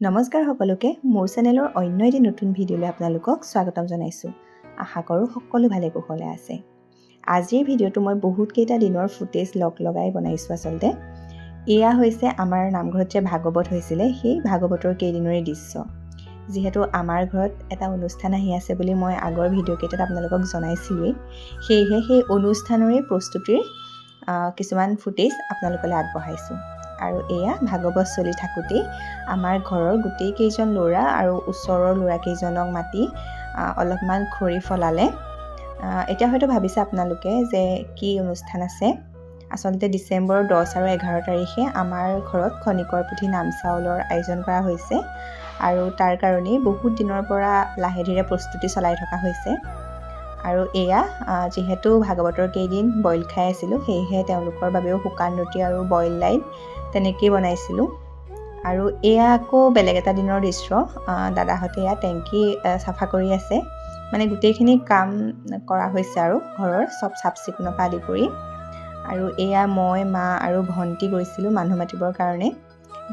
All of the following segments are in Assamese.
নমস্কাৰ সকলোকে মোৰ চেনেলৰ অন্য এটি নতুন ভিডিঅ'লৈ আপোনালোকক স্বাগতম জনাইছোঁ। আশা কৰোঁ সকলো ভালে কুশলে আছে। আজিৰ ভিডিঅ'টো মই বহুতকেইটা দিনৰ ফুটেজ লগাই বনাইছোঁ। আচলতে এয়া হৈছে আমাৰ নামঘৰত যে ভাগৱত হৈছিলে সেই ভাগৱতৰ কেইদিনৰে দৃশ্য। যিহেতু আমাৰ ঘৰত এটা অনুষ্ঠান আহি আছে বুলি মই আগৰ ভিডিঅ'কেইটাত আপোনালোকক জনাইছিলোঁৱেই, সেয়েহে সেই অনুষ্ঠানৰে প্ৰস্তুতিৰ কিছুমান ফুটেজ আপোনালোকলৈ আগবঢ়াইছোঁ। আৰু এয়া ভাগৱত চলি থাকোঁতেই আমাৰ ঘৰৰ গোটেইকেইজন ল'ৰা আৰু ওচৰৰ ল'ৰাকেইজনক মাতি অলপমান খৰি ফলালে। এতিয়া হয়তো ভাবিছে আপোনালোকে যে কি অনুষ্ঠান আছে। আচলতে ডিচেম্বৰৰ 10 আৰু 11 তাৰিখে আমাৰ ঘৰত খনিকৰ পুথি নাম চাউলৰ আয়োজন কৰা হৈছে আৰু তাৰ কাৰণেই বহুত দিনৰ পৰা লাহে ধীৰে প্ৰস্তুতি চলাই থকা হৈছে। আৰু এয়া যিহেতু ভাগৱতৰ কেইদিন বইল খাই আছিলোঁ, সেয়েহে তেওঁলোকৰ বাবেও শুকান ৰুটি আৰু বইল দাইল তেনেকেই বনাইছিলোঁ। আৰু এয়া আকৌ বেলেগ এটা দিনৰ দৃশ্য। দাদাহঁতে এয়া টেংকি চাফা কৰি আছে, মানে গোটেইখিনি কাম কৰা হৈছে আৰু ঘৰৰ চব চাফ চিকুণৰ পৰা আদি কৰি। আৰু এয়া মই, মা আৰু ভণ্টি গৈছিলোঁ মানুহ মাতিবৰ কাৰণে।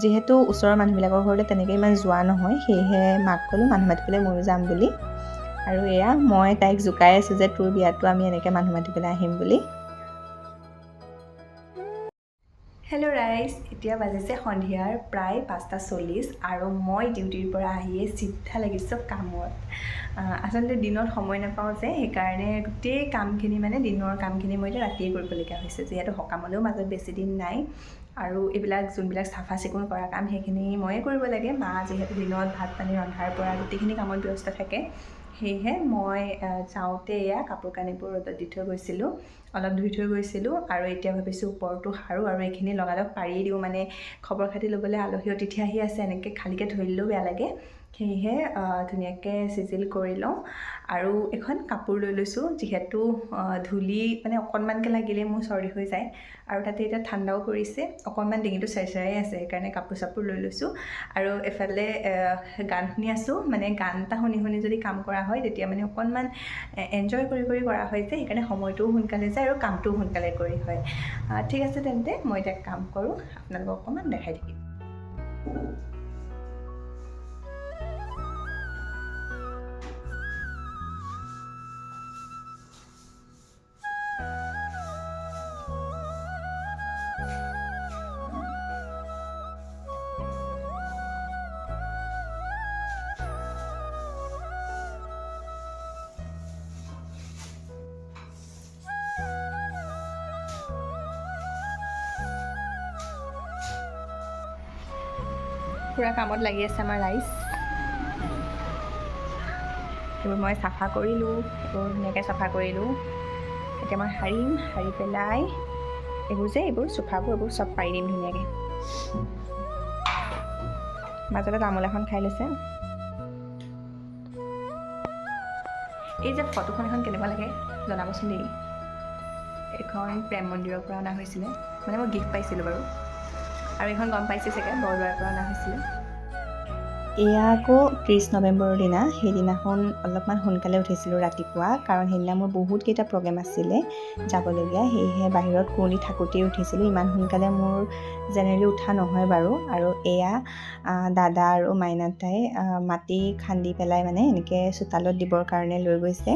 যিহেতু ওচৰৰ মানুহবিলাকৰ ঘৰলৈ তেনেকৈ ইমান যোৱা নহয়, সেয়েহে মাক ক'লোঁ মানুহ মাতিবলৈ ময়ো যাম বুলি। আৰু এয়া মই তাইক জোকাই আছোঁ যে তোৰ বিয়াতো আমি এনেকৈ মানুহ মাতিবলৈ আহিম বুলি। হেল্ল' ৰাইজ, এতিয়া বাজিছে সন্ধিয়াৰ প্ৰায় 5:40 আৰু মই ডিউটিৰ পৰা আহিয়ে চিধা লাগিছোঁ কামত। আচলতে দিনত সময় নাপাওঁ যে, সেইকাৰণে গোটেই কামখিনি মানে দিনৰ কামখিনি মই এতিয়া ৰাতিয়ে কৰিবলগীয়া হৈছে। যিহেতু সকামলৈও মাজত বেছি দিন নাই আৰু এইবিলাক যোনবিলাক চাফা চিকুণ কৰা কাম সেইখিনি ময়ে কৰিব লাগে। মা যিহেতু দিনত ভাত পানী ৰন্ধাৰ পৰা গোটেইখিনি কামত ব্যস্ত থাকে, সেয়েহে মই যাওঁতে এয়া কাপোৰ কানিবোৰ ৰ'দত দি থৈ গৈছিলোঁ, অলপ ধুই থৈ গৈছিলোঁ। আৰু এতিয়া ভাবিছোঁ ওপৰটো সাৰোঁ আৰু এইখিনি লগালগ পাৰিয়ে দিওঁ, মানে খবৰ খাতি ল'বলৈ আলহী অতিথি আহি আছে, এনেকৈ খালীকৈ থৈ দিলেও বেয়া লাগে। সেয়েহে ধুনীয়াকৈ চিজিল কৰি লওঁ আৰু এখন কাপোৰ লৈ লৈছোঁ। যিহেতু ধূলি মানে অকণমানকৈ লাগিলেই মোৰ চৰ্দি হৈ যায় আৰু তাতে এতিয়া ঠাণ্ডাও পৰিছে, অকণমান ডিঙিটো চেৰচেৰাই আছে, সেইকাৰণে কাপোৰ চাপোৰ লৈ লৈছোঁ। আৰু এফালে গান শুনি আছোঁ, মানে গান এটা শুনি শুনি যদি কাম কৰা হয় তেতিয়া মানে অকণমান এনজয় কৰি কৰা হয় যে, সেইকাৰণে সময়টোও সোনকালে যায় আৰু কামটোও সোনকালে কৰি হয়। ঠিক আছে তেন্তে মই এতিয়া কাম কৰোঁ, আপোনালোকক অকণমান দেখাই থাকিম। পুৰা কামত লাগি আছে আমাৰ ৰাইজ। এইবোৰ মই চাফা কৰিলোঁ, এইবোৰ ধুনীয়াকৈ চাফা কৰিলোঁ। এতিয়া মই সাৰিম, সাৰি পেলাই এইবোৰ চোফাবোৰ এইবোৰ চব পাৰি দিম ধুনীয়াকৈ। মাজতে তামোল এখন খাই লৈছে। এই যে ফটোখন এখন কেনেকুৱা লাগে জনাবচোন দেই। এইখন প্ৰেম মন্দিৰৰ পৰা অনা হৈছিলে, মানে মই গিফ্ট পাইছিলোঁ বাৰু। আৰু এইখন গম পাইছে চাগে বৰদোৱাৰ পৰা অনা হৈছিলে। এয়া আকৌ 30 নৱেম্বৰৰ দিনা, সেইদিনাখন অলপমান সোনকালে উঠিছিলোঁ ৰাতিপুৱা, কাৰণ সেইদিনা মোৰ বহুতকেইটা প্ৰগ্ৰেম আছিলে যাবলগীয়া, সেয়েহে বাহিৰত কুঁৱলী থাকোঁতেই উঠিছিলোঁ। ইমান সোনকালে মোৰ জেনেৰেলি উঠা নহয় বাৰু। আৰু এয়া দাদা আৰু মাইনাতাই মাটি খান্দি পেলাই মানে এনেকৈ চোতালত দিবৰ কাৰণে লৈ গৈছে।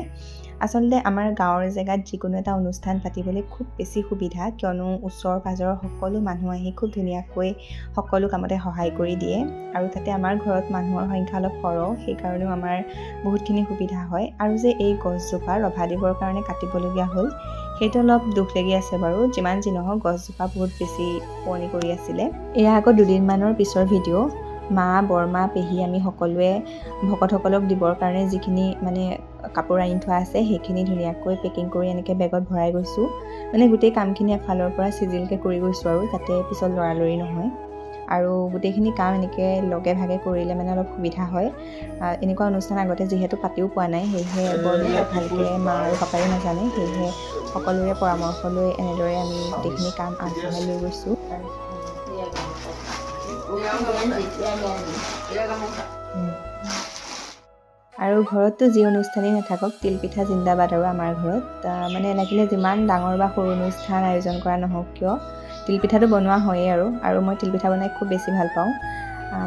আচলতে আমাৰ গাঁৱৰ জেগাত যিকোনো এটা অনুষ্ঠান পাতিবলৈ খুব বেছি সুবিধা, কিয়নো ওচৰ পাজৰৰ সকলো মানুহ আহি খুব ধুনীয়াকৈ সকলো কামতে সহায় কৰি দিয়ে। আৰু তাতে আমাৰ ঘৰত মানুহৰ সংখ্যা অলপ সৰহ, সেইকাৰণেও আমাৰ বহুতখিনি সুবিধা হয়। আৰু যে এই গছজোপা ৰভা দিবৰ কাৰণে কাটিবলগীয়া হ'ল, সেইটো অলপ দুখ লাগি আছে বাৰু। যিমান যি নহওক গছজোপা বহুত বেছি পুৰণি কৰি আছিলে। এয়া আকৌ 2 দিনমানৰ পিছৰ ভিডিঅ'। মা, বৰমা, পেহী আমি সকলোৱে ভকতসকলক দিবৰ কাৰণে যিখিনি মানে কাপোৰ আনি থোৱা আছে সেইখিনি ধুনীয়াকৈ পেকিং কৰি এনেকৈ বেগত ভৰাই গৈছোঁ। মানে গোটেই কামখিনি এফালৰ পৰা চিজিলকৈ কৰি গৈছোঁ আৰু যাতে পিছত লৰালৰি নহয়। আৰু গোটেইখিনি কাম এনেকৈ লগে ভাগে কৰিলে মানে অলপ সুবিধা হয়। এনেকুৱা অনুষ্ঠান আগতে যিহেতু পাতিও পোৱা নাই, সেয়েহে বৰ ভালকৈ মা আৰু পাপায়ো নাজানে, সেয়েহে সকলোৰে পৰামৰ্শ লৈ এনেদৰে আমি গোটেইখিনি কাম আগবঢ়াই লৈ গৈছোঁ। আৰু ঘৰততো যি অনুষ্ঠানেই নাথাকক, তিলপিঠা জিন্দাবাদ। আৰু আমাৰ ঘৰত মানে লাগিলে যিমান ডাঙৰ বা সৰু অনুষ্ঠান আয়োজন কৰা নহওক কিয়, তিলপিঠাটো বনোৱা হয়েই আৰু মই তিলপিঠা বনাই খুব বেছি ভাল পাওঁ।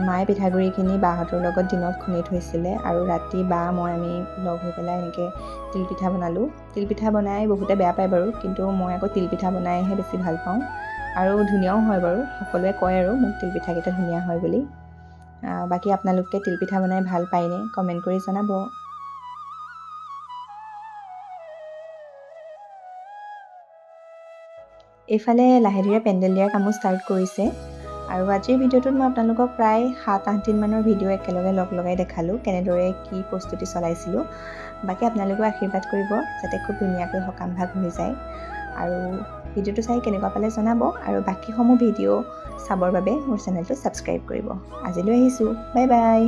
মায়ে পিঠাগুড়িখিনি বাহঁতৰ লগত দিনত খুন্দি থৈছিলে আৰু ৰাতি বা মই আমি লগ হৈ পেলাই এনেকৈ তিলপিঠা বনালোঁ। তিলপিঠা বনাই বহুতে বেয়া পায় বাৰু, কিন্তু মই আকৌ তিলপিঠা বনাইহে বেছি ভাল পাওঁ আৰু ধুনীয়াও হয় বাৰু। সকলোৱে কয় আৰু মোক তিলপিঠাকেইটা ধুনীয়া হয় বুলি। বাকী আপোনালোকে তিলপিঠা বনাই ভাল পায়নে? কমেণ্ট কৰি জনাব। এইফালে লাহে ধীৰে পেণ্ডেল দিয়াৰ কামো ষ্টাৰ্ট কৰিছে। আৰু আজিৰ ভিডিঅ'টোত মই আপোনালোকক প্ৰায় 7-8 দিনমানৰ ভিডিঅ' একেলগে লগাই দেখালোঁ, কেনেদৰে কি প্ৰস্তুতি চলাইছিলোঁ। বাকী আপোনালোকেও আশীৰ্বাদ কৰিব যাতে খুব ধুনীয়াকৈ সকামভাগ হৈ যায়। আৰু ভিডিঅ'টো চাই কেনেকুৱা পালে জনাব, আৰু বাকীসমূহ ভিডিঅ' চাবৰ বাবে মোৰ চেনেলটো ছাবস্ক্ৰাইব কৰিব। আজিলৈ আহিছোঁ, বাই বাই।